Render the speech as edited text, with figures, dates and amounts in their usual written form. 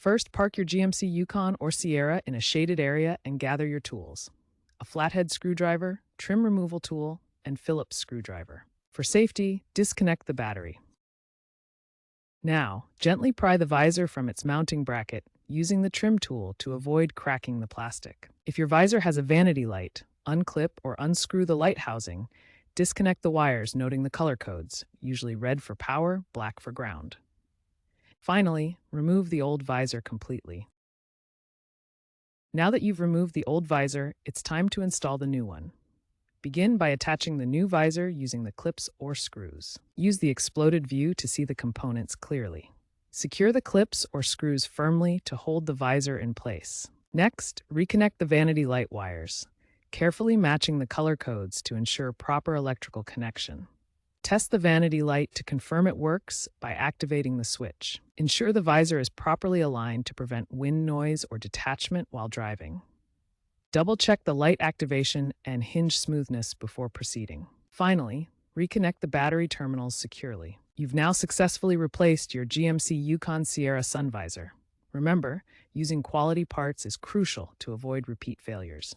First, park your GMC Yukon or Sierra in a shaded area and gather your tools: a flathead screwdriver, trim removal tool, and Phillips screwdriver. For safety, disconnect the battery. Now, gently pry the visor from its mounting bracket using the trim tool to avoid cracking the plastic. If your visor has a vanity light, unclip or unscrew the light housing. Disconnect the wires, noting the color codes, usually red for power, black for ground. Finally, remove the old visor completely. Now that you've removed the old visor, it's time to install the new one. Begin by attaching the new visor using the clips or screws. Use the exploded view to see the components clearly. Secure the clips or screws firmly to hold the visor in place. Next, reconnect the vanity light wires, carefully matching the color codes to ensure proper electrical connection. Test the vanity light to confirm it works by activating the switch. Ensure the visor is properly aligned to prevent wind noise or detachment while driving. Double-check the light activation and hinge smoothness before proceeding. Finally, reconnect the battery terminals securely. You've now successfully replaced your GMC Yukon Sierra sun visor. Remember, using quality parts is crucial to avoid repeat failures.